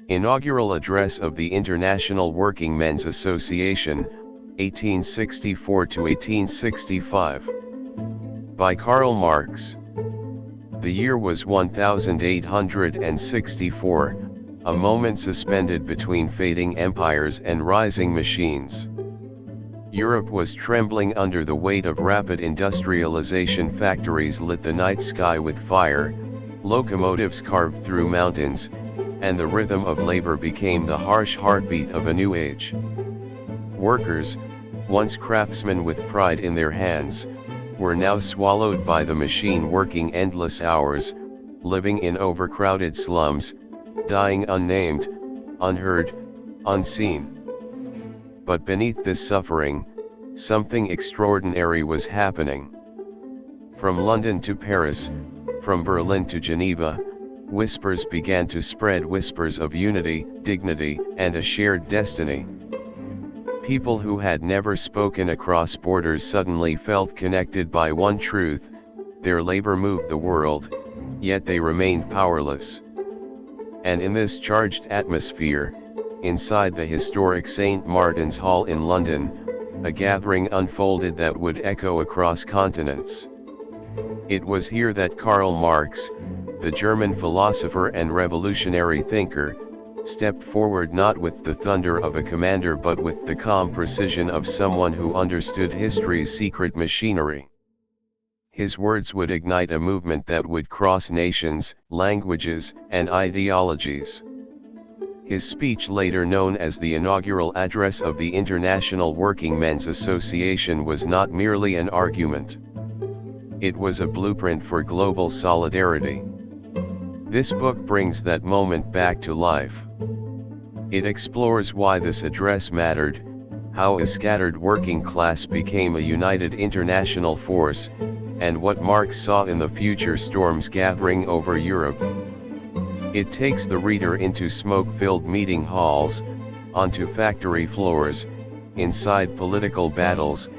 Inaugural Address of the International Working Men's Association, 1864–1865. By Karl Marx. The year was 1864, a moment suspended between fading empires and rising machines. Europe was trembling under the weight of rapid industrialization. Factories lit the night sky with fire, locomotives carved through mountains, and the rhythm of labor became the harsh heartbeat of a new age. Workers, once craftsmen with pride in their hands, were now swallowed by the machine, working endless hours, living in overcrowded slums, dying unnamed, unheard, unseen. But beneath this suffering, something extraordinary was happening. From London to Paris, from Berlin to Geneva, whispers began to spread, whispers of unity, dignity, and a shared destiny. People who had never spoken across borders suddenly felt connected by one truth: their labor moved the world, yet they remained powerless. And in this charged atmosphere, inside the historic St. Martin's Hall in London, a gathering unfolded that would echo across continents. It was here that Karl Marx, the German philosopher and revolutionary thinker, stepped forward, not with the thunder of a commander but with the calm precision of someone who understood history's secret machinery. His words would ignite a movement that would cross nations, languages, and ideologies. His speech, later known as the Inaugural Address of the International Working Men's Association, was not merely an argument. It was a blueprint for global solidarity. This book brings that moment back to life. It explores why this address mattered, how a scattered working class became a united international force, and what Marx saw in the future storms gathering over Europe. It takes the reader into smoke-filled meeting halls, onto factory floors, inside political battles,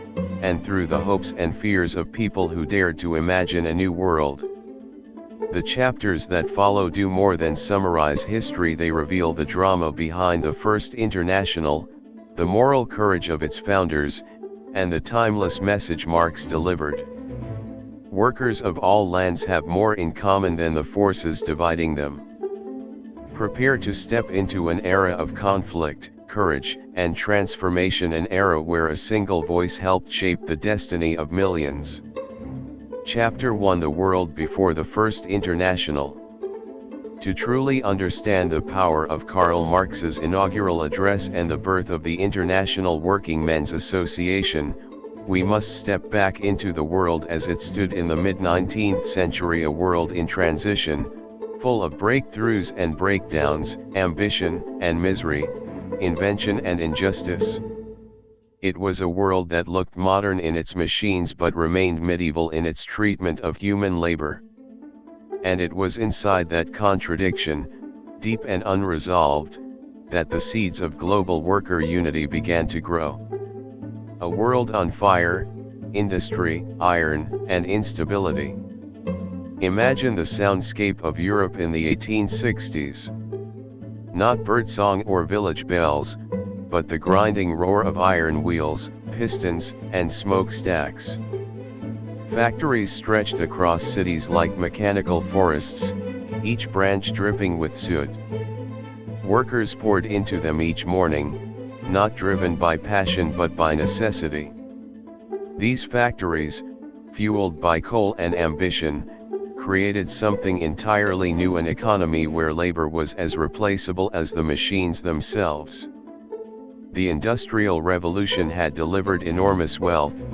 and through the hopes and fears of people who dared to imagine a new world. The chapters that follow do more than summarize history. They reveal the drama behind the First International, the moral courage of its founders, and the timeless message Marx delivered. Workers of all lands have more in common than the forces dividing them. Prepare to step into an era of conflict, courage, and transformation, an era where a single voice helped shape the destiny of millions. Chapter 1: The World Before the First International. To truly understand the power of Karl Marx's inaugural address and the birth of the International Working Men's Association, we must step back into the world as it stood in the mid-19th century, a world in transition, full of breakthroughs and breakdowns, ambition and misery, invention and injustice. It was a world that looked modern in its machines but remained medieval in its treatment of human labor. And it was inside that contradiction, deep and unresolved, that the seeds of global worker unity began to grow. A world on fire, industry, iron, and instability. Imagine the soundscape of Europe in the 1860s. Not birdsong or village bells, but the grinding roar of iron wheels, pistons, and smokestacks. Factories stretched across cities like mechanical forests, each branch dripping with soot. Workers poured into them each morning, not driven by passion but by necessity. These factories, fueled by coal and ambition, created something entirely new, an economy where labor was as replaceable as the machines themselves. The Industrial Revolution had delivered enormous wealth,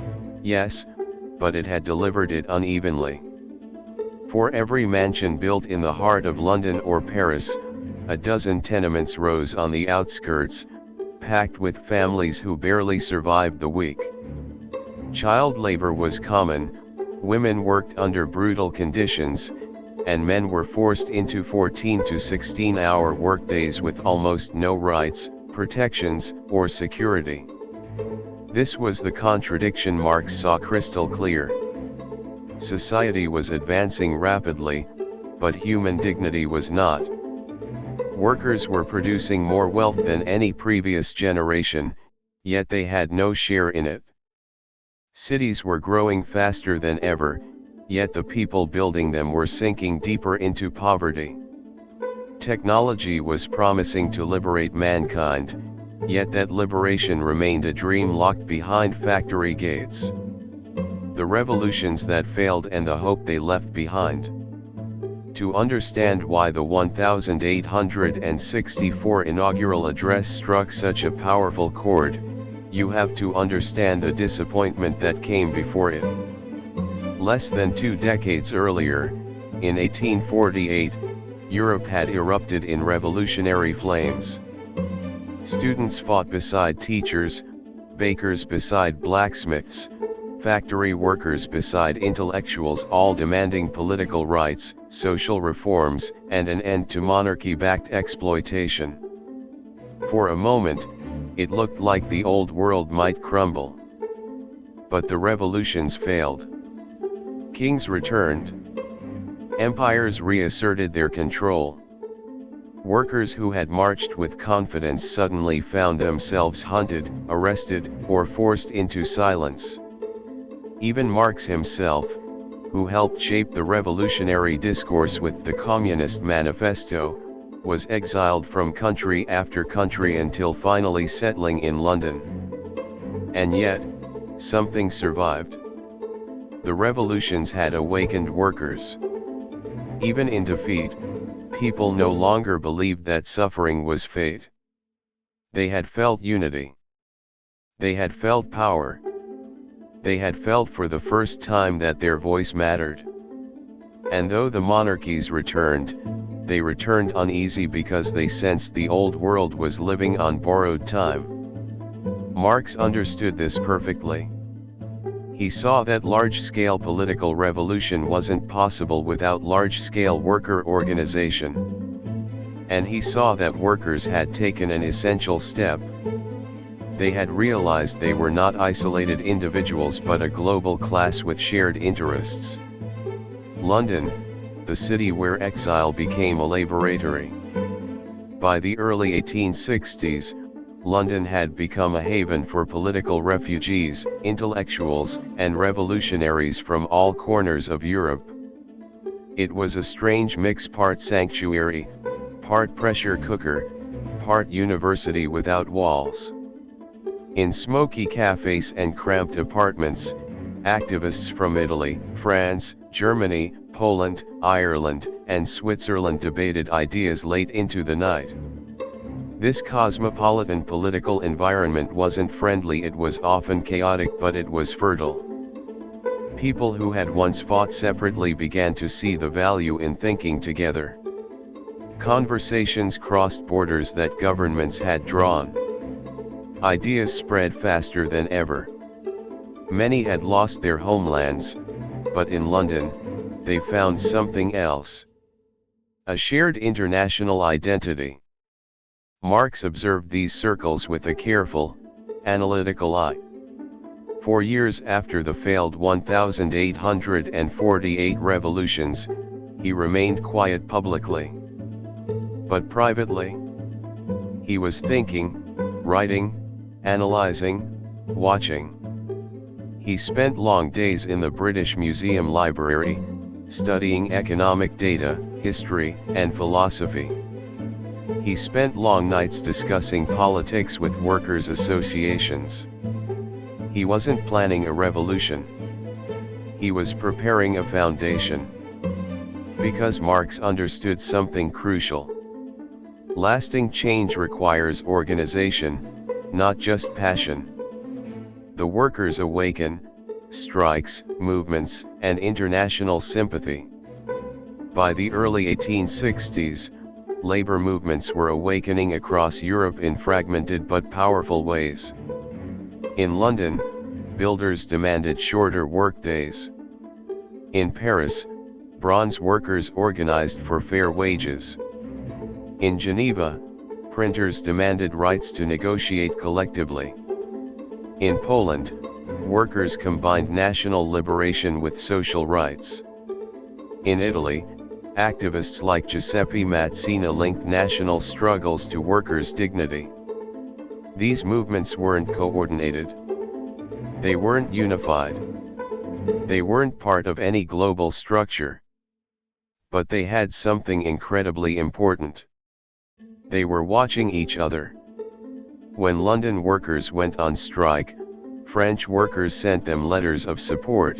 yes, but it had delivered it unevenly. For every mansion built in the heart of London or Paris, a dozen tenements rose on the outskirts, packed with families who barely survived the week. Child labor was common, women worked under brutal conditions, and men were forced into 14 to 16-hour workdays with almost no rights, protections, or security. This was the contradiction Marx saw crystal clear. Society was advancing rapidly, but human dignity was not. Workers were producing more wealth than any previous generation, yet they had no share in it. Cities were growing faster than ever, yet the people building them were sinking deeper into poverty. Technology was promising to liberate mankind, yet that liberation remained a dream locked behind factory gates. The revolutions that failed and the hope they left behind. To understand why the 1864 Inaugural Address struck such a powerful chord, you have to understand the disappointment that came before it. Less than 2 decades earlier, in 1848, Europe had erupted in revolutionary flames. Students fought beside teachers, bakers beside blacksmiths, factory workers beside intellectuals, all demanding political rights, social reforms, and an end to monarchy-backed exploitation. For a moment, it looked like the old world might crumble. But the revolutions failed. Kings returned. Empires reasserted their control. Workers who had marched with confidence suddenly found themselves hunted, arrested, or forced into silence. Even Marx himself, who helped shape the revolutionary discourse with the Communist Manifesto, was exiled from country after country until finally settling in London. And yet, something survived. The revolutions had awakened workers. Even in defeat, people no longer believed that suffering was fate. They had felt unity. They had felt power. They had felt for the first time that their voice mattered. And though the monarchies returned, they returned uneasy because they sensed the old world was living on borrowed time. Marx understood this perfectly. He saw that large-scale political revolution wasn't possible without large-scale worker organization. And he saw that workers had taken an essential step. They had realized they were not isolated individuals but a global class with shared interests. London, the city where exile became a laboratory. By the early 1860s, London had become a haven for political refugees, intellectuals, and revolutionaries from all corners of Europe. It was a strange mix, part sanctuary, part pressure cooker, part university without walls. In smoky cafes and cramped apartments, activists from Italy, France, Germany, Poland, Ireland, and Switzerland debated ideas late into the night. This cosmopolitan political environment wasn't friendly, it was often chaotic, but it was fertile. People who had once fought separately began to see the value in thinking together. Conversations crossed borders that governments had drawn. Ideas spread faster than ever. Many had lost their homelands, but in London, they found something else. A shared international identity. Marx observed these circles with a careful, analytical eye. For years after the failed 1848 revolutions, he remained quiet publicly. But privately, he was thinking, writing, analyzing, watching. He spent long days in the British Museum Library, studying economic data, history, and philosophy. He spent long nights discussing politics with workers' associations. He wasn't planning a revolution. He was preparing a foundation. Because Marx understood something crucial. Lasting change requires organization, not just passion. The workers awaken, strikes, movements, and international sympathy. By the early 1860s, labor movements were awakening across Europe in fragmented but powerful ways. In London, builders demanded shorter workdays. In Paris, bronze workers organized for fair wages. In Geneva, printers demanded rights to negotiate collectively. In Poland, workers combined national liberation with social rights. In Italy, activists like Giuseppe Mazzina linked national struggles to workers' dignity. These movements weren't coordinated. They weren't unified. They weren't part of any global structure. But they had something incredibly important. They were watching each other. When London workers went on strike, French workers sent them letters of support.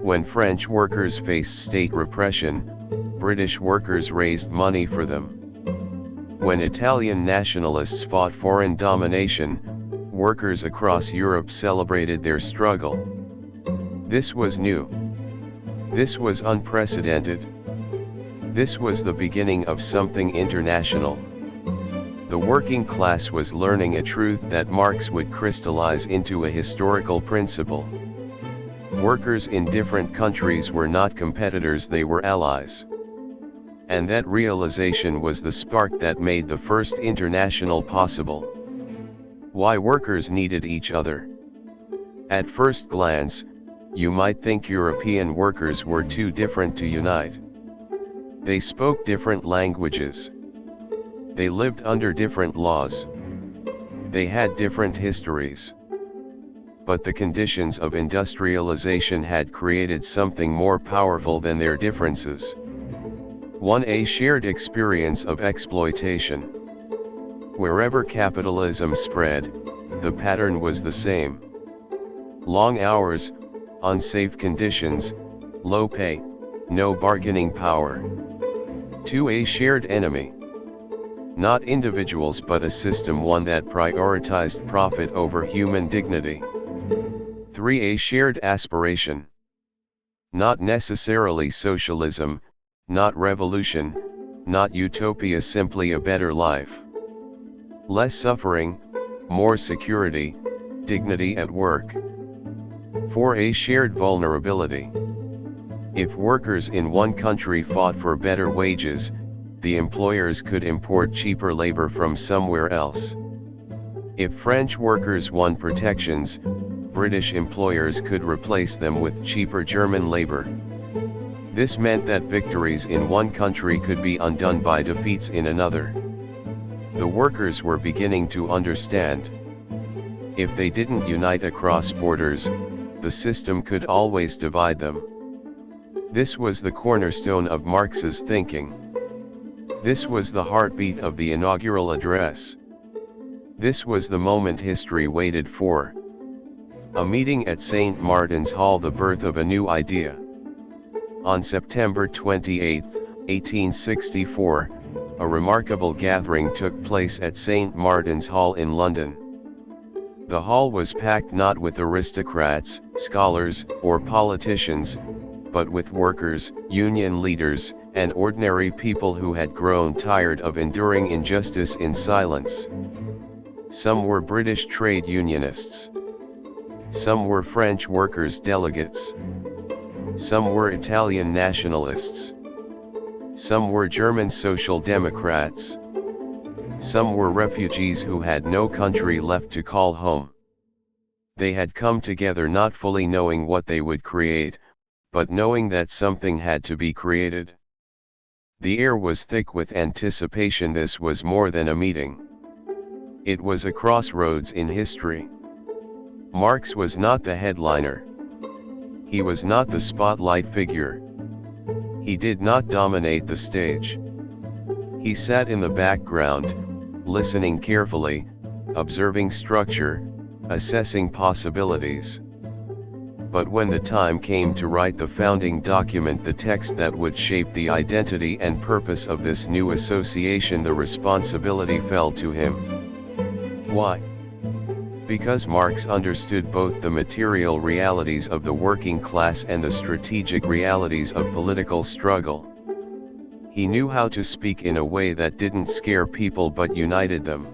When French workers faced state repression, British workers raised money for them. When Italian nationalists fought foreign domination, workers across Europe celebrated their struggle. This was new. This was unprecedented. This was the beginning of something international. The working class was learning a truth that Marx would crystallize into a historical principle. Workers in different countries were not competitors, they were allies. And that realization was the spark that made the first international possible. Why workers needed each other. At first glance, you might think European workers were too different to unite. They spoke different languages. They lived under different laws. They had different histories. But the conditions of industrialization had created something more powerful than their differences. A shared experience of exploitation. Wherever capitalism spread, the pattern was the same. Long hours, unsafe conditions, low pay, no bargaining power. A shared enemy. Not individuals but a system, one that prioritized profit over human dignity. A shared aspiration. Not necessarily socialism, not revolution, not utopia, simply a better life. Less suffering, more security, dignity at work. A shared vulnerability. If workers in one country fought for better wages, the employers could import cheaper labor from somewhere else. If French workers won protections, British employers could replace them with cheaper German labor. This meant that victories in one country could be undone by defeats in another. The workers were beginning to understand. If they didn't unite across borders, the system could always divide them. This was the cornerstone of Marx's thinking. This was the heartbeat of the Inaugural Address. This was the moment history waited for. A meeting at St. Martin's Hall, the birth of a new idea. On September 28, 1864, a remarkable gathering took place at St. Martin's Hall in London. The hall was packed not with aristocrats, scholars, or politicians, but with workers, union leaders, and ordinary people who had grown tired of enduring injustice in silence. Some were British trade unionists. Some were French workers' delegates. Some were Italian nationalists. Some were German social democrats. Some were refugees who had no country left to call home. They had come together not fully knowing what they would create, but knowing that something had to be created. The air was thick with anticipation. This was more than a meeting. It was a crossroads in history. Marx was not the headliner. He was not the spotlight figure. He did not dominate the stage. He sat in the background, listening carefully, observing structure, assessing possibilities. But when the time came to write the founding document, the text that would shape the identity and purpose of this new association, the responsibility fell to him. Why? Because Marx understood both the material realities of the working class and the strategic realities of political struggle. He knew how to speak in a way that didn't scare people but united them.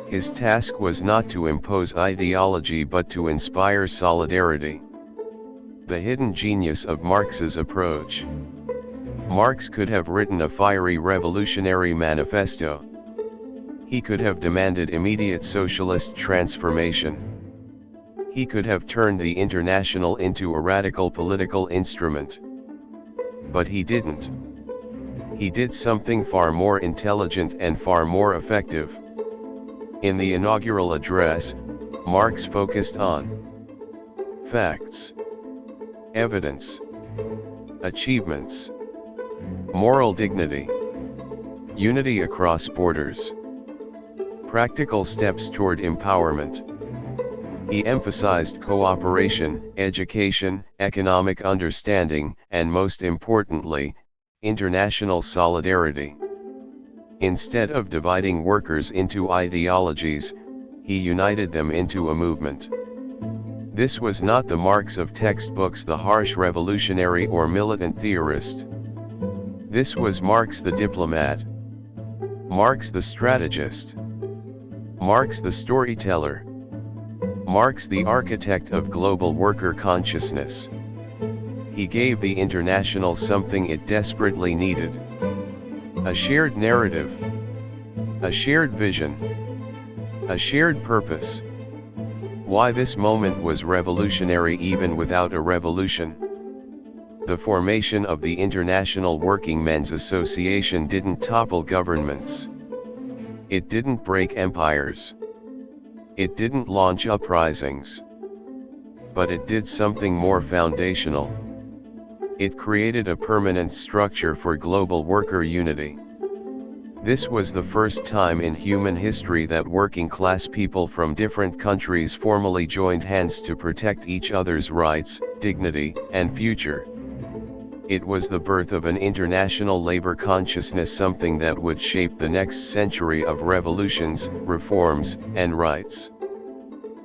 His task was not to impose ideology but to inspire solidarity. The hidden genius of Marx's approach. Marx could have written a fiery revolutionary manifesto. He could have demanded immediate socialist transformation. He could have turned the International into a radical political instrument. But he didn't. He did something far more intelligent and far more effective. In the inaugural address, Marx focused on facts, evidence, achievements, moral dignity, unity across borders, practical steps toward empowerment. He emphasized cooperation, education, economic understanding, and most importantly, international solidarity. Instead of dividing workers into ideologies, he united them into a movement. This was not the Marx of textbooks, the harsh revolutionary or militant theorist. This was Marx the diplomat, Marx the strategist, Marx the storyteller, Marx the architect of global worker consciousness. He gave the International something it desperately needed: a shared narrative, a shared vision, a shared purpose. Why this moment was revolutionary even without a revolution? The formation of the International Working Men's Association didn't topple governments. It didn't break empires. It didn't launch uprisings. But it did something more foundational. It created a permanent structure for global worker unity. This was the first time in human history that working-class people from different countries formally joined hands to protect each other's rights, dignity, and future. It was the birth of an international labor consciousness, something that would shape the next century of revolutions, reforms, and rights.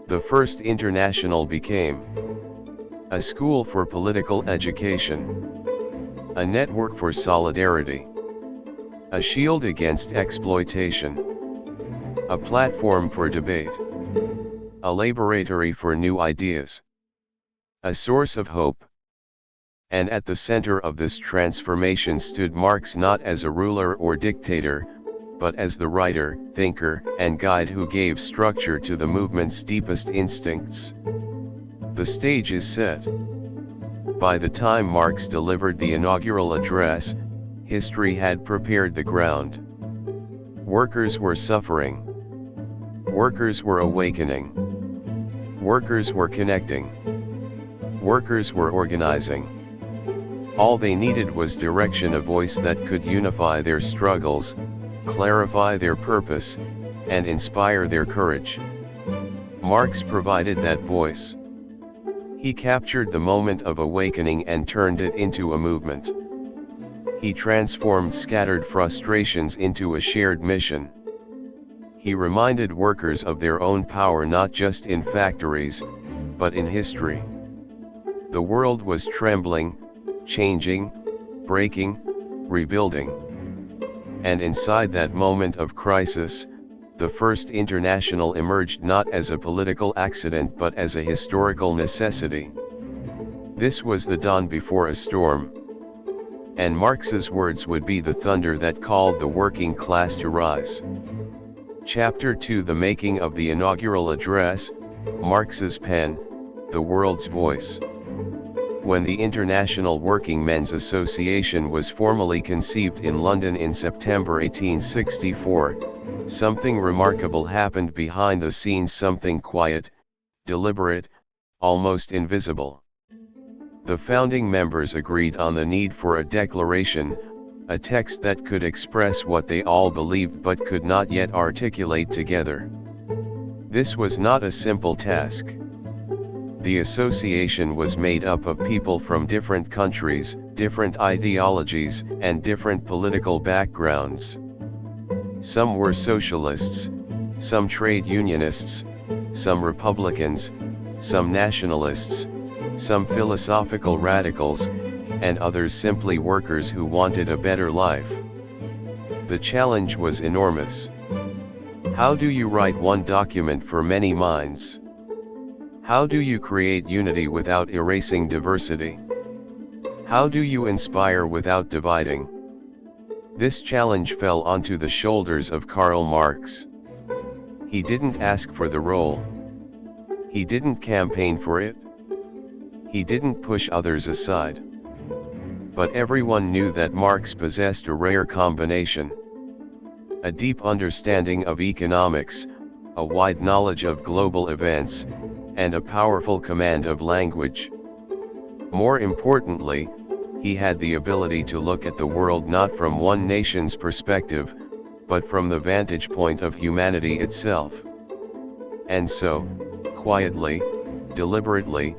The First International became a school for political education, a network for solidarity, a shield against exploitation, a platform for debate, a laboratory for new ideas, a source of hope. And at the center of this transformation stood Marx, not as a ruler or dictator, but as the writer, thinker, and guide who gave structure to the movement's deepest instincts. The stage is set. By the time Marx delivered the inaugural address, history had prepared the ground. Workers were suffering. Workers were awakening. Workers were connecting. Workers were organizing. All they needed was direction, a voice that could unify their struggles, clarify their purpose, and inspire their courage. Marx provided that voice. He captured the moment of awakening and turned it into a movement. He transformed scattered frustrations into a shared mission. He reminded workers of their own power, not just in factories, but in history. The world was trembling, changing, breaking, rebuilding. And inside that moment of crisis, the First International emerged not as a political accident but as a historical necessity. This was the dawn before a storm. And Marx's words would be the thunder that called the working class to rise. Chapter 2: The Making of the Inaugural Address, Marx's Pen, the World's Voice. When the International Working Men's Association was formally conceived in London in September 1864, something remarkable happened behind the scenes, something quiet, deliberate, almost invisible. The founding members agreed on the need for a declaration, a text that could express what they all believed but could not yet articulate together. This was not a simple task. The association was made up of people from different countries, different ideologies, and different political backgrounds. Some were socialists, some trade unionists, some Republicans, some nationalists, some philosophical radicals, and others simply workers who wanted a better life. The challenge was enormous. How do you write one document for many minds? How do you create unity without erasing diversity? How do you inspire without dividing? This challenge fell onto the shoulders of Karl Marx. He didn't ask for the role. He didn't campaign for it. He didn't push others aside. But everyone knew that Marx possessed a rare combination: a deep understanding of economics, a wide knowledge of global events, and a powerful command of language. More importantly, he had the ability to look at the world not from one nation's perspective, but from the vantage point of humanity itself. And so, quietly, deliberately,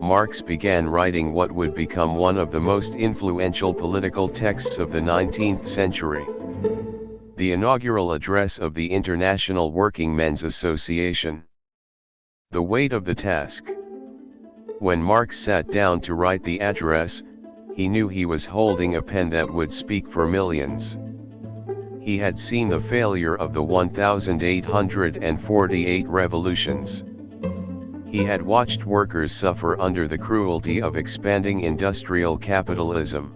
Marx began writing what would become one of the most influential political texts of the 19th century: the Inaugural Address of the International Working Men's Association. The weight of the task. When Marx sat down to write the address, he knew he was holding a pen that would speak for millions. He had seen the failure of the 1848 revolutions. He had watched workers suffer under the cruelty of expanding industrial capitalism.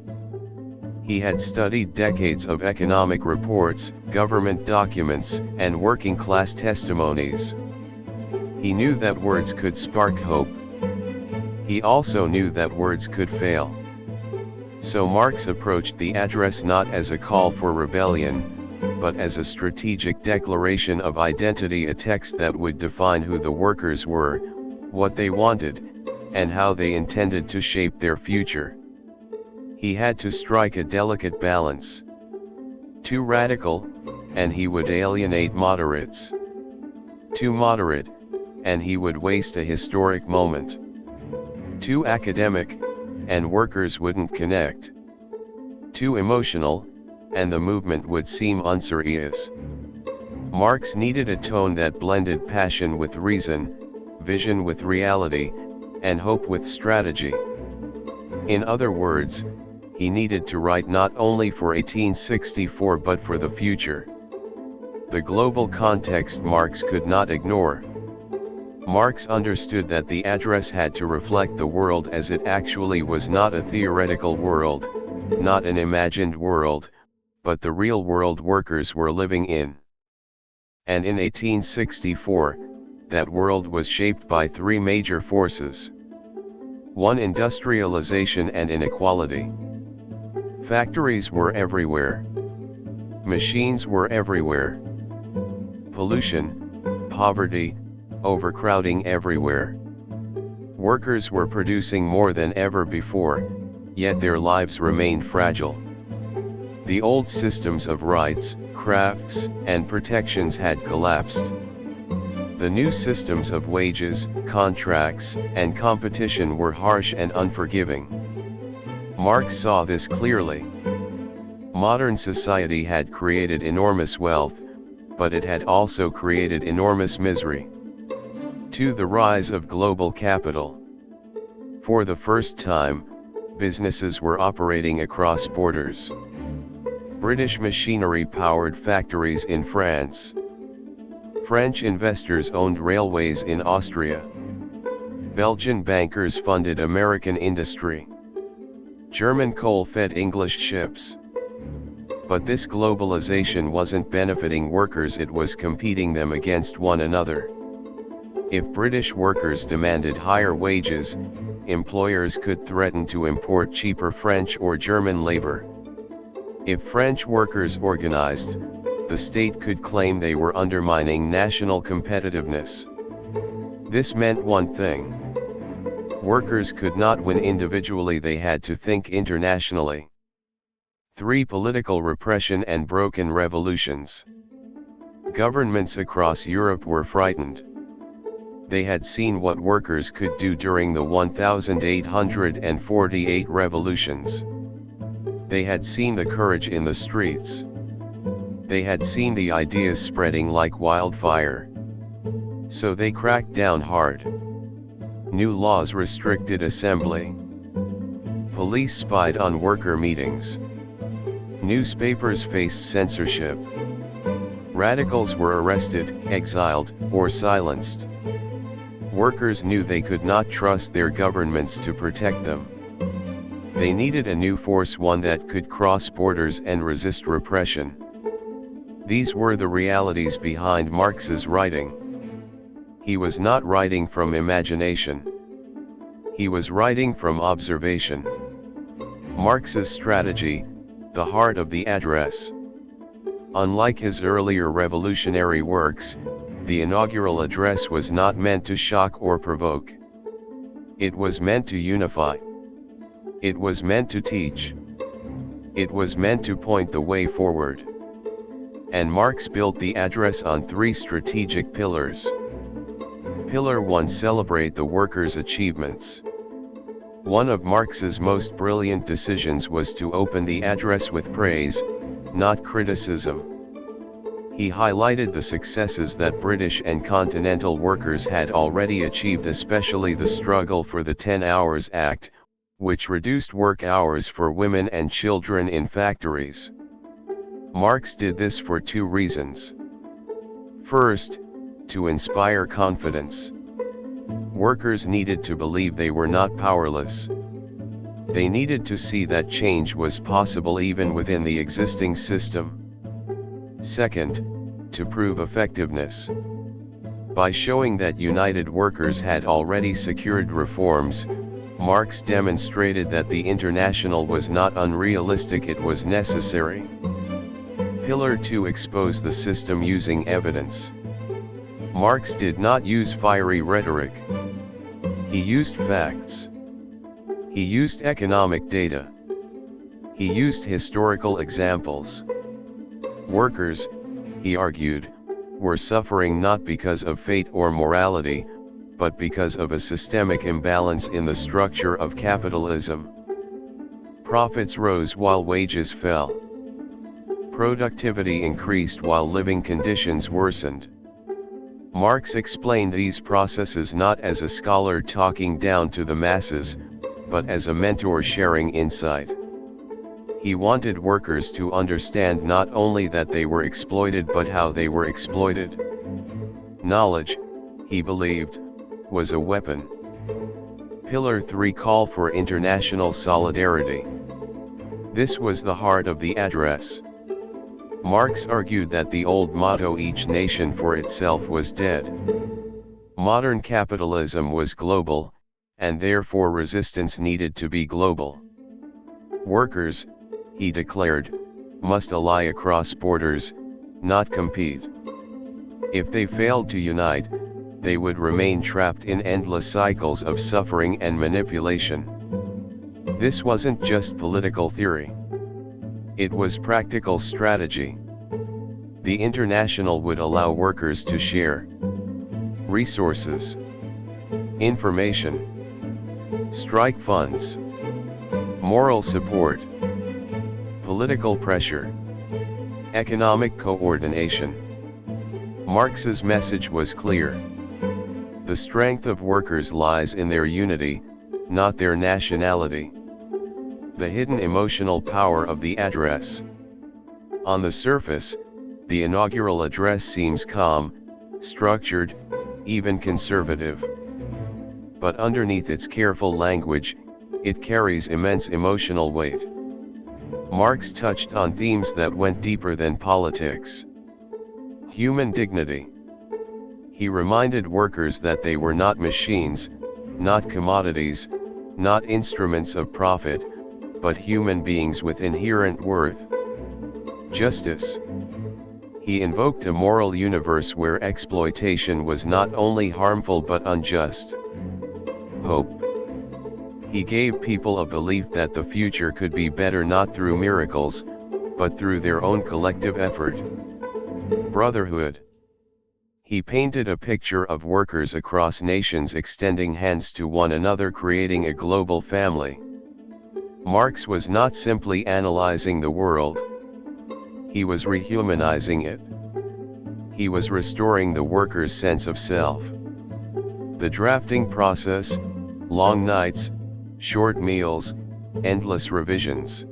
He had studied decades of economic reports, government documents, and working-class testimonies. He knew that words could spark hope. He also knew that words could fail. So Marx approached the address not as a call for rebellion, but as a strategic declaration of identity, a text that would define who the workers were, what they wanted, and how they intended to shape their future. He had to strike a delicate balance. Too radical, and he would alienate moderates. Too moderate, and he would waste a historic moment. Too academic, and workers wouldn't connect. Too emotional, and the movement would seem unserious. Marx needed a tone that blended passion with reason, vision with reality, and hope with strategy. In other words, he needed to write not only for 1864 but for the future. The global context Marx could not ignore. Marx understood that the address had to reflect the world as it actually was, not a theoretical world, not an imagined world, but the real world workers were living in. And in 1864, that world was shaped by three major forces. 1. Industrialization and inequality. Factories were everywhere. Machines were everywhere. Pollution, poverty, overcrowding everywhere. Workers were producing more than ever before, yet their lives remained fragile. The old systems of rights, crafts, and protections had collapsed. The new systems of wages, contracts, and competition were harsh and unforgiving. Marx saw this clearly. Modern society had created enormous wealth, but it had also created enormous misery. 2. The rise of global capital. For the first time, businesses were operating across borders. British machinery powered factories in France. French investors owned railways in Austria. Belgian bankers funded American industry. German coal fed English ships. But this globalization wasn't benefiting workers, it was competing them against one another. If British workers demanded higher wages, employers could threaten to import cheaper French or German labor. If French workers organized, the state could claim they were undermining national competitiveness. This meant one thing: workers could not win individually, they had to think internationally. 3. Political repression and broken revolutions. Governments across Europe were frightened. They had seen what workers could do during the 1848 revolutions. They had seen the courage in the streets. They had seen the ideas spreading like wildfire. So they cracked down hard. New laws restricted assembly. Police spied on worker meetings. Newspapers faced censorship. Radicals were arrested, exiled, or silenced. Workers knew they could not trust their governments to protect them. They needed a new force, one that could cross borders and resist repression. These were the realities behind Marx's writing. He was not writing from imagination. He was writing from observation. Marx's strategy, the heart of the address. Unlike his earlier revolutionary works, the Inaugural Address was not meant to shock or provoke. It was meant to unify. It was meant to teach. It was meant to point the way forward. And Marx built the address on three strategic pillars. Pillar 1: celebrate the workers' achievements. One of Marx's most brilliant decisions was to open the address with praise, not criticism. He highlighted the successes that British and continental workers had already achieved, especially the struggle for the 10 Hours Act, which reduced work hours for women and children in factories. Marx did this for two reasons. First, to inspire confidence. Workers needed to believe they were not powerless. They needed to see that change was possible even within the existing system. Second, to prove effectiveness. By showing that united workers had already secured reforms, Marx demonstrated that the International was not unrealistic, it was necessary. Pillar 2: expose the system using evidence. Marx did not use fiery rhetoric. He used facts. He used economic data. He used historical examples. Workers, he argued, were suffering not because of fate or morality, but because of a systemic imbalance in the structure of capitalism. Profits rose while wages fell. Productivity increased while living conditions worsened. Marx explained these processes not as a scholar talking down to the masses, but as a mentor sharing insight. He wanted workers to understand not only that they were exploited but how they were exploited. Knowledge, he believed, was a weapon. Pillar 3: call for international solidarity. This was the heart of the address. Marx argued that the old motto "each nation for itself" was dead. Modern capitalism was global, and therefore resistance needed to be global. Workers, he declared, must ally across borders, not compete. If they failed to unite, they would remain trapped in endless cycles of suffering and manipulation. This wasn't just political theory. It was practical strategy. The International would allow workers to share resources, information, strike funds, moral support, political pressure, economic coordination. Marx's message was clear. The strength of workers lies in their unity, not their nationality. The hidden emotional power of the address. On the surface, the Inaugural Address seems calm, structured, even conservative. But underneath its careful language, it carries immense emotional weight. Marx touched on themes that went deeper than politics. Human dignity. He reminded workers that they were not machines, not commodities, not instruments of profit, but human beings with inherent worth. Justice. He invoked a moral universe where exploitation was not only harmful but unjust. Hope. He gave people a belief that the future could be better not through miracles, but through their own collective effort. Brotherhood. He painted a picture of workers across nations extending hands to one another, creating a global family. Marx was not simply analyzing the world. He was rehumanizing it. He was restoring the worker's sense of self. The drafting process, long nights, short meals, endless revisions.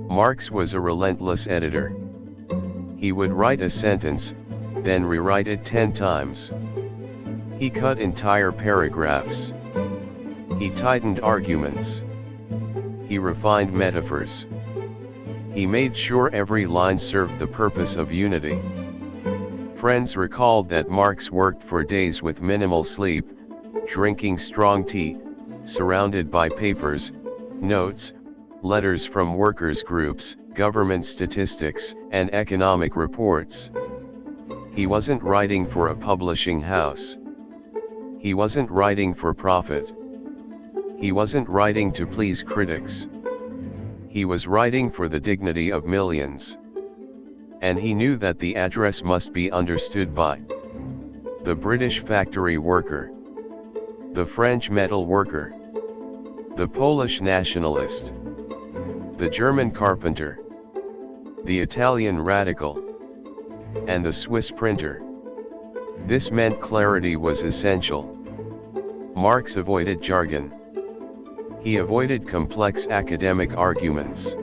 Marx was a relentless editor. He would write a sentence, then rewrite it 10 times. He cut entire paragraphs. He tightened arguments. He refined metaphors. He made sure every line served the purpose of unity. Friends recalled that Marx worked for days with minimal sleep, drinking strong tea, surrounded by papers, notes, letters from workers' groups, government statistics, and economic reports. He wasn't writing for a publishing house. He wasn't writing for profit. He wasn't writing to please critics. He was writing for the dignity of millions. And he knew that the address must be understood by the British factory worker, the French metal worker, the Polish nationalist, the German carpenter, the Italian radical, and the Swiss printer. This meant clarity was essential. Marx avoided jargon. He avoided complex academic arguments.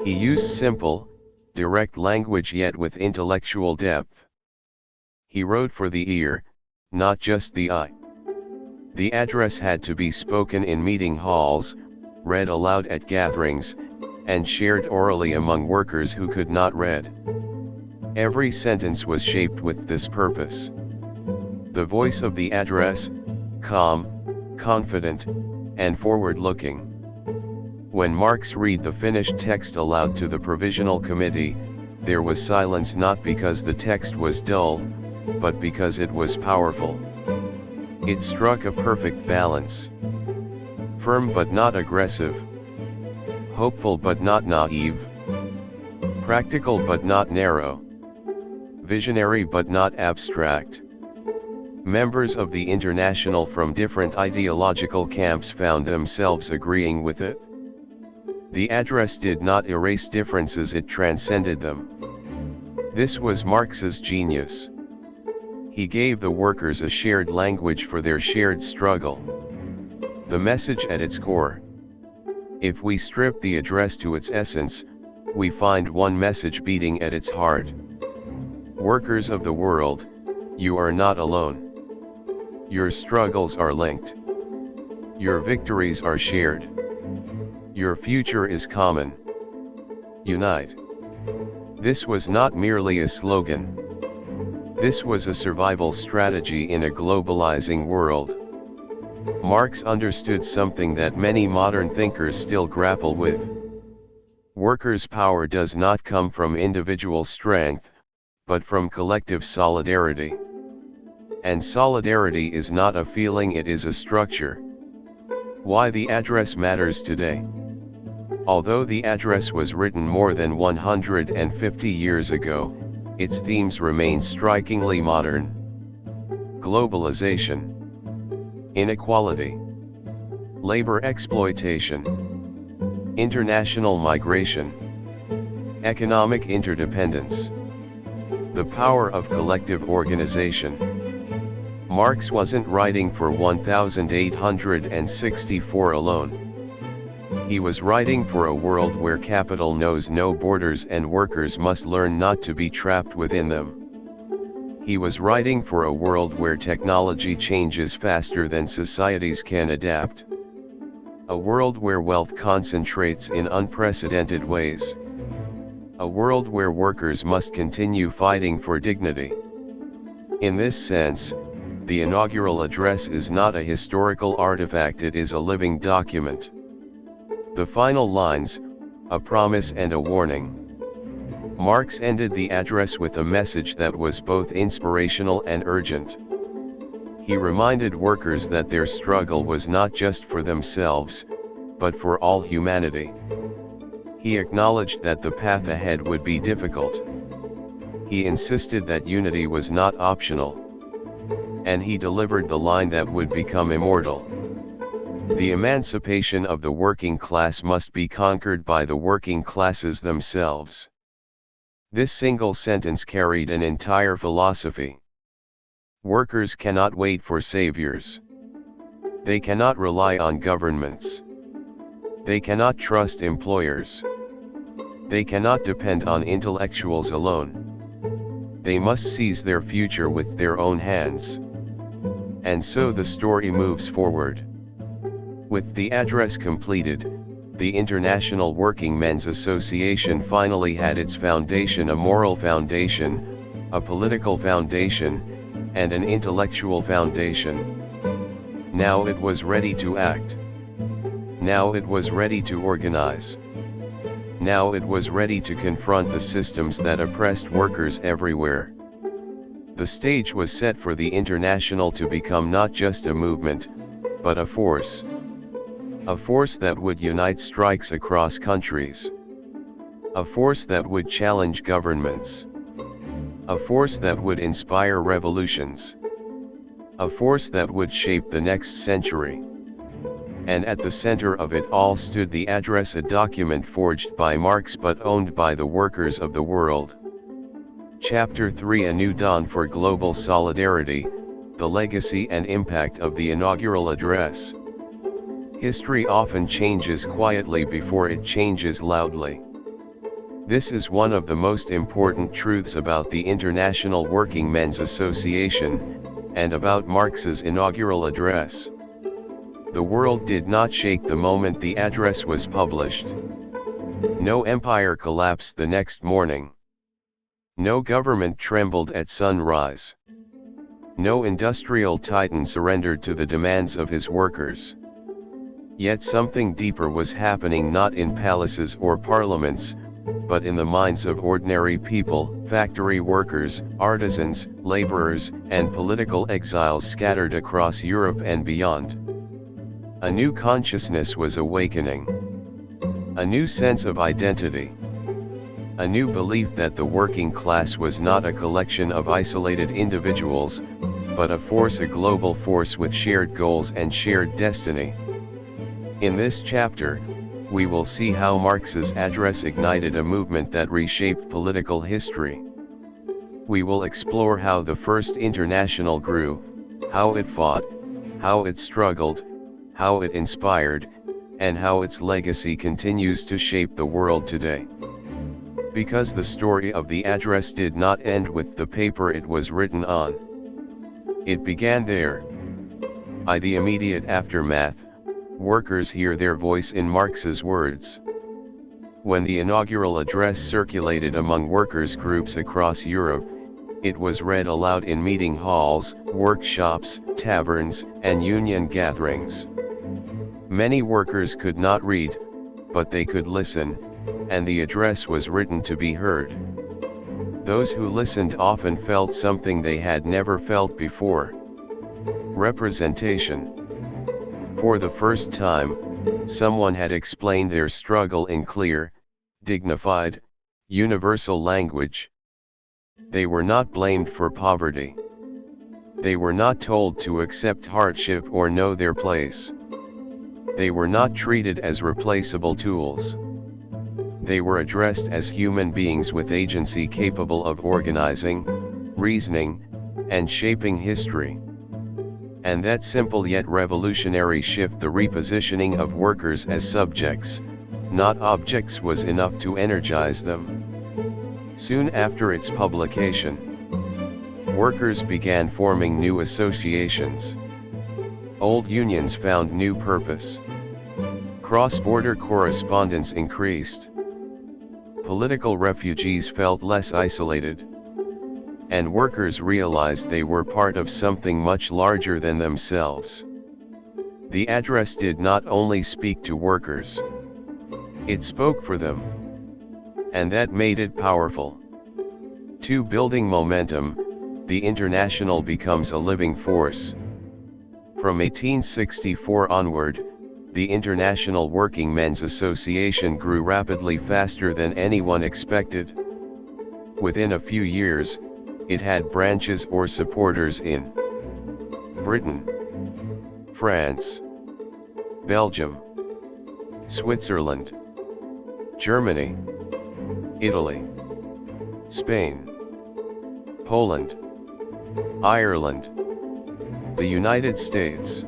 He used simple, direct language yet with intellectual depth. He wrote for the ear, not just the eye. The address had to be spoken in meeting halls, read aloud at gatherings, and shared orally among workers who could not read. Every sentence was shaped with this purpose. The voice of the address, calm, confident, and forward-looking. When Marx read the finished text aloud to the Provisional Committee, there was silence not because the text was dull, but because it was powerful. It struck a perfect balance. Firm but not aggressive. Hopeful but not naive. Practical but not narrow. Visionary but not abstract. Members of the International from different ideological camps found themselves agreeing with it. The address did not erase differences, it transcended them. This was Marx's genius. He gave the workers a shared language for their shared struggle. The message at its core. If we strip the address to its essence, we find one message beating at its heart. Workers of the world, you are not alone. Your struggles are linked. Your victories are shared. Your future is common. Unite. This was not merely a slogan. This was a survival strategy in a globalizing world. Marx understood something that many modern thinkers still grapple with. Workers' power does not come from individual strength, but from collective solidarity. And solidarity is not a feeling, it is a structure. Why the address matters today. Although the address was written more than 150 years ago, its themes remain strikingly modern. Globalization, inequality, labor exploitation, international migration, economic interdependence, the power of collective organization. Marx wasn't writing for 1864 alone. He was writing for a world where capital knows no borders and workers must learn not to be trapped within them. He was writing for a world where technology changes faster than societies can adapt. A world where wealth concentrates in unprecedented ways. A world where workers must continue fighting for dignity. In this sense, the Inaugural Address is not a historical artifact, it is a living document. The final lines, a promise and a warning. Marx ended the address with a message that was both inspirational and urgent. He reminded workers that their struggle was not just for themselves, but for all humanity. He acknowledged that the path ahead would be difficult. He insisted that unity was not optional. And he delivered the line that would become immortal. The emancipation of the working class must be conquered by the working classes themselves. This single sentence carried an entire philosophy. Workers cannot wait for saviors. They cannot rely on governments. They cannot trust employers. They cannot depend on intellectuals alone. They must seize their future with their own hands. And so the story moves forward. With the address completed, the International Working Men's Association finally had its foundation, a moral foundation, a political foundation, and an intellectual foundation. Now it was ready to act. Now it was ready to organize. Now it was ready to confront the systems that oppressed workers everywhere. The stage was set for the International to become not just a movement, but a force. A force that would unite strikes across countries. A force that would challenge governments. A force that would inspire revolutions. A force that would shape the next century. And at the center of it all stood the Address, a document forged by Marx but owned by the workers of the world. Chapter 3: A New Dawn for Global Solidarity, the Legacy and Impact of the Inaugural Address. History often changes quietly before it changes loudly. This is one of the most important truths about the International Working Men's Association, and about Marx's inaugural address. The world did not shake the moment the address was published. No empire collapsed the next morning. No government trembled at sunrise. No industrial titan surrendered to the demands of his workers. Yet something deeper was happening, not in palaces or parliaments, but in the minds of ordinary people, factory workers, artisans, laborers, and political exiles scattered across Europe and beyond. A new consciousness was awakening. A new sense of identity. A new belief that the working class was not a collection of isolated individuals, but a force, a global force with shared goals and shared destiny. In this chapter, we will see how Marx's address ignited a movement that reshaped political history. We will explore how the First International grew, how it fought, how it struggled, how it inspired, and how its legacy continues to shape the world today. Because the story of the address did not end with the paper it was written on. It began there. In the immediate aftermath, workers hear their voice in Marx's words. When the inaugural address circulated among workers' groups across Europe, it was read aloud in meeting halls, workshops, taverns, and union gatherings. Many workers could not read, but they could listen, and the address was written to be heard. Those who listened often felt something they had never felt before. Representation. For the first time, someone had explained their struggle in clear, dignified, universal language. They were not blamed for poverty. They were not told to accept hardship or know their place. They were not treated as replaceable tools. They were addressed as human beings with agency, capable of organizing, reasoning, and shaping history. And that simple yet revolutionary shift, the repositioning of workers as subjects, not objects, was enough to energize them. Soon after its publication, workers began forming new associations. Old unions found new purpose. Cross-border correspondence increased. Political refugees felt less isolated. And workers realized they were part of something much larger than themselves. The address did not only speak to workers. It spoke for them. And that made it powerful. Building momentum, the International becomes a living force. From 1864 onward, the International Working Men's Association grew rapidly, faster than anyone expected. Within a few years, it had branches or supporters in Britain, France, Belgium, Switzerland, Germany, Italy, Spain, Poland, Ireland, the United States,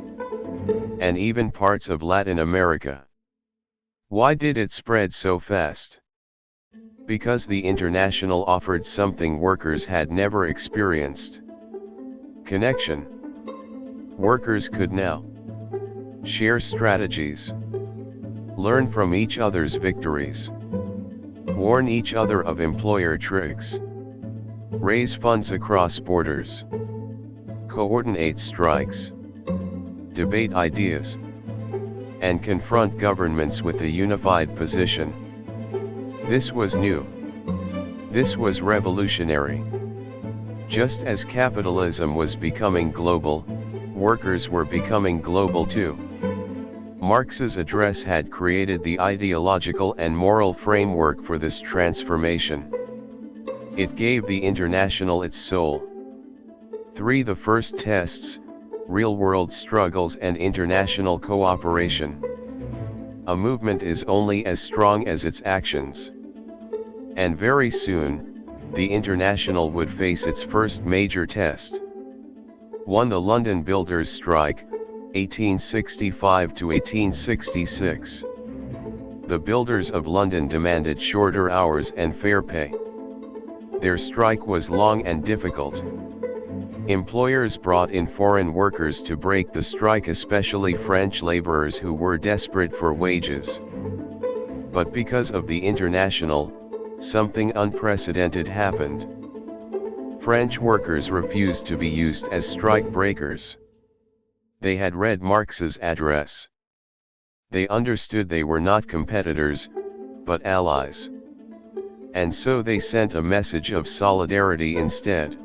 and even parts of Latin America. Why did it spread so fast? Because the International offered something workers had never experienced. Connection. Workers could now share strategies, learn from each other's victories, warn each other of employer tricks, raise funds across borders, coordinate strikes, debate ideas, and confront governments with a unified position. This was new. This was revolutionary. Just as capitalism was becoming global, workers were becoming global too. Marx's address had created the ideological and moral framework for this transformation. It gave the international its soul. 3. The first tests: real-world struggles and international cooperation. A movement is only as strong as its actions. And very soon, the international would face its first major test. 1. The London Builders' Strike, 1865 to 1866. The builders of London demanded shorter hours and fair pay. Their strike was long and difficult. Employers brought in foreign workers to break the strike, especially French laborers who were desperate for wages. But because of the international, something unprecedented happened. French workers refused to be used as strike breakers. They had read Marx's address. They understood they were not competitors, but allies. And so they sent a message of solidarity instead.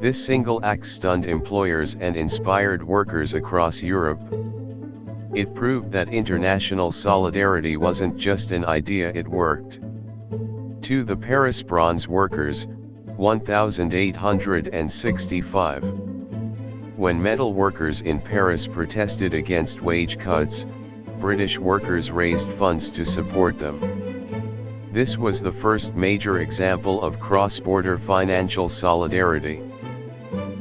This single act stunned employers and inspired workers across Europe. It proved that international solidarity wasn't just an idea, it worked. 2. The Paris Bronze Workers, 1865. When metal workers in Paris protested against wage cuts, British workers raised funds to support them. This was the first major example of cross-border financial solidarity.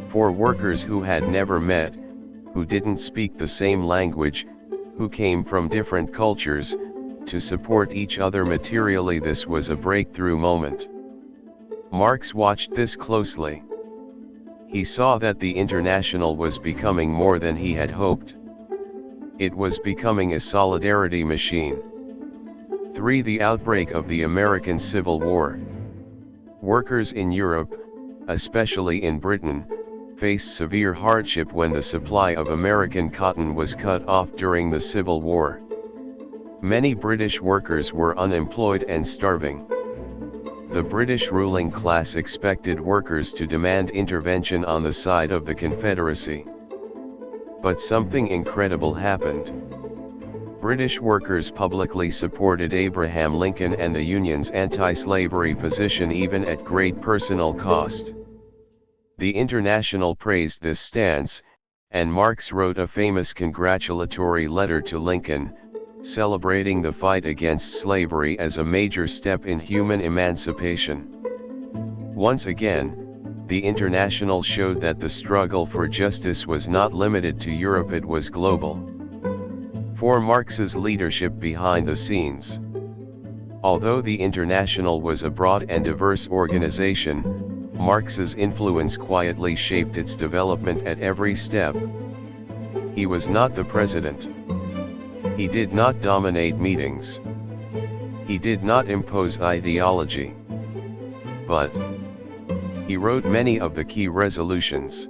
For workers who had never met, who didn't speak the same language, who came from different cultures, to support each other materially, this was a breakthrough moment. Marx watched this closely. He saw that the international was becoming more than he had hoped. It was becoming a solidarity machine. 3. The outbreak of the American Civil War. Workers in Europe, especially in Britain, faced severe hardship when the supply of American cotton was cut off during the Civil War. Many British workers were unemployed and starving. The British ruling class expected workers to demand intervention on the side of the Confederacy. But something incredible happened. British workers publicly supported Abraham Lincoln and the Union's anti-slavery position, even at great personal cost. The International praised this stance, and Marx wrote a famous congratulatory letter to Lincoln, celebrating the fight against slavery as a major step in human emancipation. Once again, the International showed that the struggle for justice was not limited to Europe, it was global. 4. Marx's leadership behind the scenes. Although the International was a broad and diverse organization, Marx's influence quietly shaped its development at every step. He was not the president. He did not dominate meetings. He did not impose ideology. But he wrote many of the key resolutions.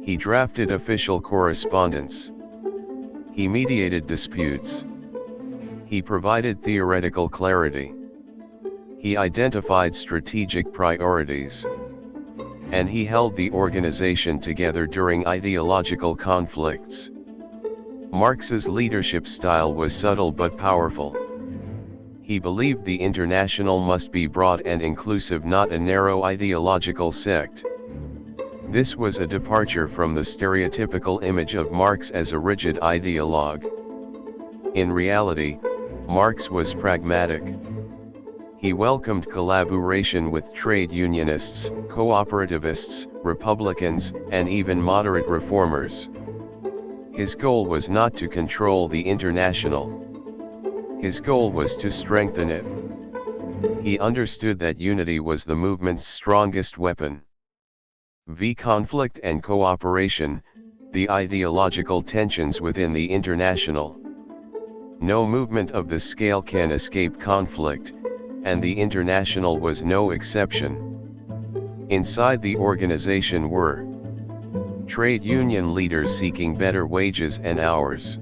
He drafted official correspondence. He mediated disputes. He provided theoretical clarity. He identified strategic priorities. And he held the organization together during ideological conflicts. Marx's leadership style was subtle but powerful. He believed the International must be broad and inclusive, not a narrow ideological sect. This was a departure from the stereotypical image of Marx as a rigid ideologue. In reality, Marx was pragmatic. He welcomed collaboration with trade unionists, cooperativists, Republicans, and even moderate reformers. His goal was not to control the International. His goal was to strengthen it. He understood that unity was the movement's strongest weapon. Conflict and cooperation, the ideological tensions within the International. No movement of this scale can escape conflict, and the International was no exception. Inside the organization were trade union leaders seeking better wages and hours,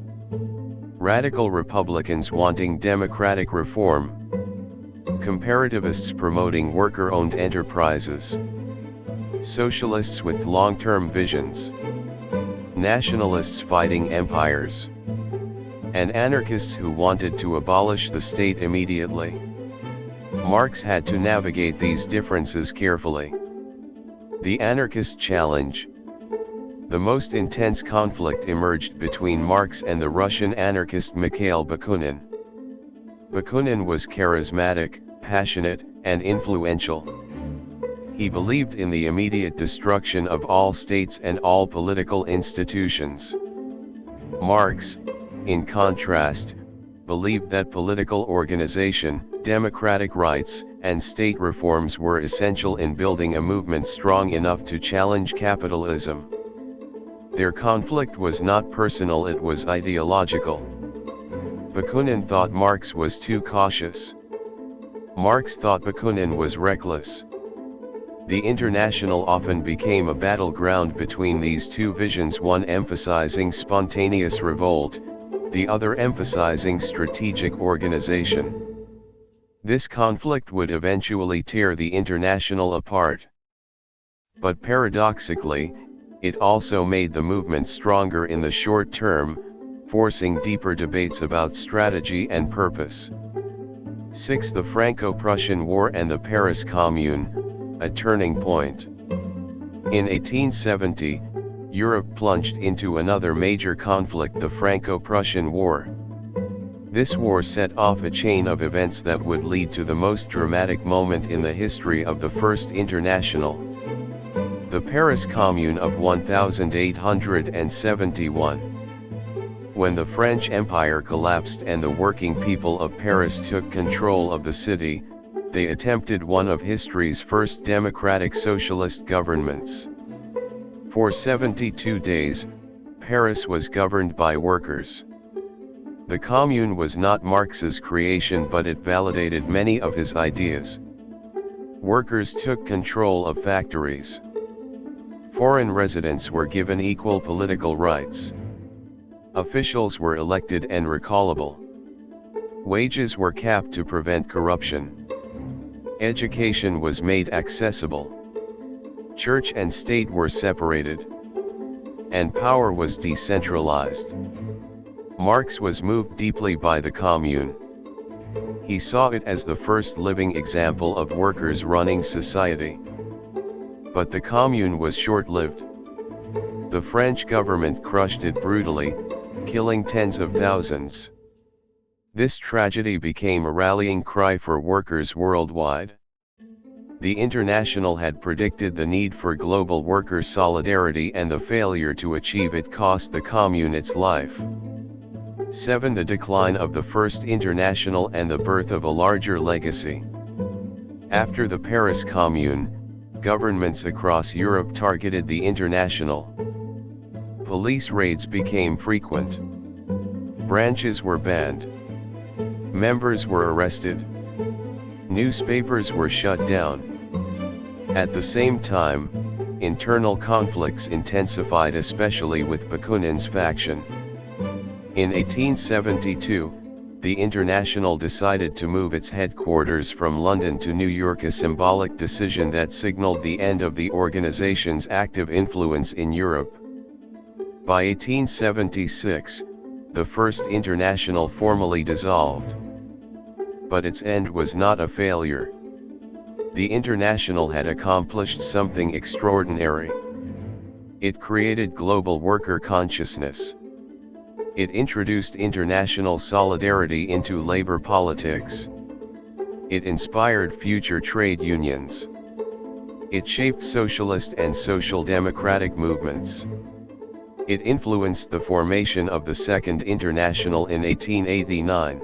Radical Republicans wanting democratic reform. Comparativists promoting worker-owned enterprises. Socialists with long-term visions. Nationalists fighting empires. And anarchists who wanted to abolish the state immediately. Marx had to navigate these differences carefully. The anarchist challenge. The most intense conflict emerged between Marx and the Russian anarchist Mikhail Bakunin. Bakunin was charismatic, passionate, and influential. He believed in the immediate destruction of all states and all political institutions. Marx, in contrast, believed that political organization, democratic rights, and state reforms were essential in building a movement strong enough to challenge capitalism. Their conflict was not personal, it was ideological. Bakunin thought Marx was too cautious. Marx thought Bakunin was reckless. The International often became a battleground between these two visions, one emphasizing spontaneous revolt, the other emphasizing strategic organization. This conflict would eventually tear the International apart. But paradoxically, it also made the movement stronger in the short term, forcing deeper debates about strategy and purpose. 6. The Franco-Prussian War and the Paris Commune, a turning point. In 1870, Europe plunged into another major conflict, the Franco-Prussian War. This war set off a chain of events that would lead to the most dramatic moment in the history of the First International. The Paris Commune of 1871. When the French Empire collapsed and the working people of Paris took control of the city, they attempted one of history's first democratic socialist governments. For 72 days, Paris was governed by workers. The Commune was not Marx's creation, but it validated many of his ideas. Workers took control of factories. Foreign residents were given equal political rights. Officials were elected and recallable. Wages were capped to prevent corruption. Education was made accessible. Church and state were separated. And power was decentralized. Marx was moved deeply by the Commune. He saw it as the first living example of workers running society. But the Commune was short-lived. The French government crushed it brutally, killing tens of thousands. This tragedy became a rallying cry for workers worldwide. The International had predicted the need for global worker solidarity, and the failure to achieve it cost the Commune its life. 7. The decline of the First International and the birth of a larger legacy. After the Paris Commune, governments across Europe targeted the International. Police raids became frequent. Branches were banned. Members were arrested. Newspapers were shut down. At the same time, internal conflicts intensified, especially with Bakunin's faction. In 1872, the International decided to move its headquarters from London to New York, a symbolic decision that signaled the end of the organization's active influence in Europe. By 1876, the First International formally dissolved. But its end was not a failure. The International had accomplished something extraordinary. It created global worker consciousness. It introduced international solidarity into labor politics. It inspired future trade unions. It shaped socialist and social democratic movements. It influenced the formation of the Second International in 1889.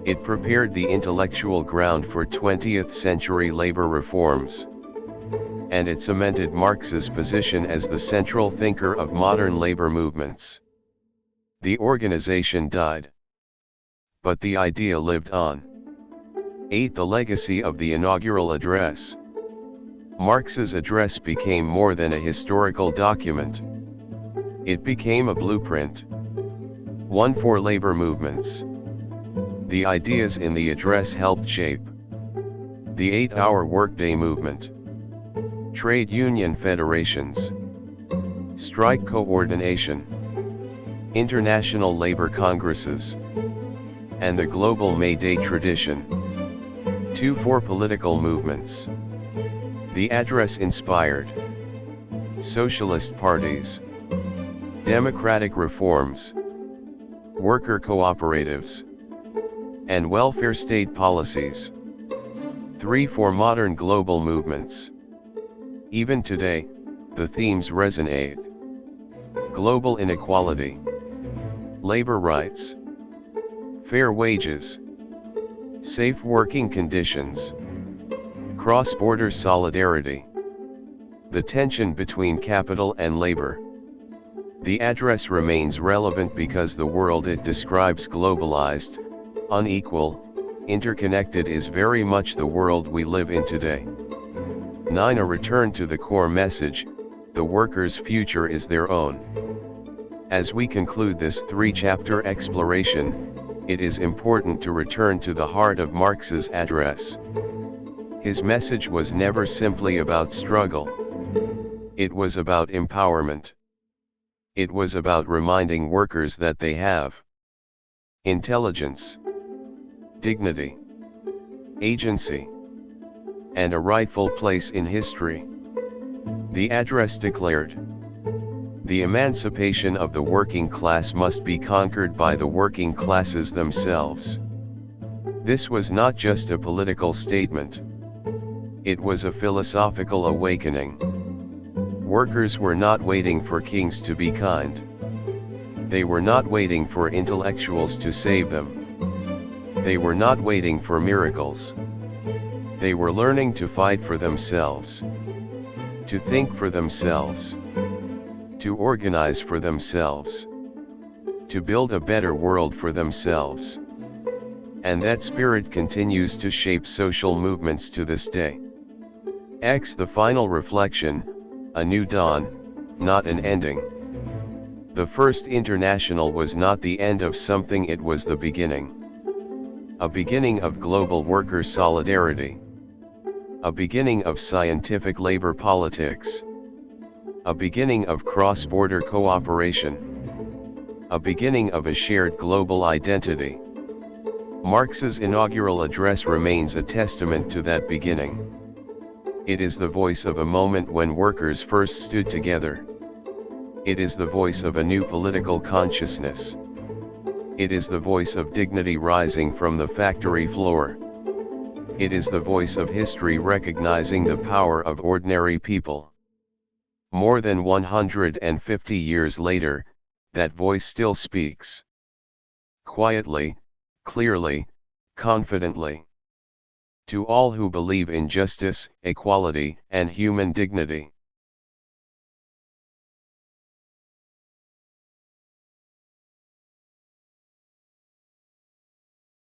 It prepared the intellectual ground for 20th-century labor reforms. And it cemented Marx's position as the central thinker of modern labor movements. The organization died. But the idea lived on. 8. The legacy of the Inaugural Address. Marx's address became more than a historical document. It became a blueprint. 1 for labor movements. The ideas in the address helped shape the 8-hour workday movement, trade union federations, strike coordination, international labor congresses, and the global May Day tradition. 2 for political movements. The address inspired socialist parties, democratic reforms, worker cooperatives, and welfare state policies. 3 for modern global movements. Even today, the themes resonate. Global inequality, labor rights, fair wages, safe working conditions, cross-border solidarity, the tension between capital and labor. The address remains relevant because the world it describes, globalized, unequal, interconnected, is very much the world we live in today. 9 A return to the core message: the workers' future is their own. As we conclude this 3-chapter exploration, it is important to return to the heart of Marx's address. His message was never simply about struggle. It was about empowerment. It was about reminding workers that they have intelligence, dignity, agency, and a rightful place in history. The address declared, the emancipation of the working class must be conquered by the working classes themselves. This was not just a political statement. It was a philosophical awakening. Workers were not waiting for kings to be kind. They were not waiting for intellectuals to save them. They were not waiting for miracles. They were learning to fight for themselves, to think for themselves, to organize for themselves, to build a better world for themselves. And that spirit continues to shape social movements to this day. The final reflection: a new dawn, not an ending. The First International was not the end of something, it was the beginning. A beginning of global worker solidarity. A beginning of scientific labor politics. A beginning of cross-border cooperation. A beginning of a shared global identity. Marx's inaugural address remains a testament to that beginning. It is the voice of a moment when workers first stood together. It is the voice of a new political consciousness. It is the voice of dignity rising from the factory floor. It is the voice of history recognizing the power of ordinary people. More than 150 years later, that voice still speaks. Quietly, clearly, confidently. To all who believe in justice, equality, and human dignity.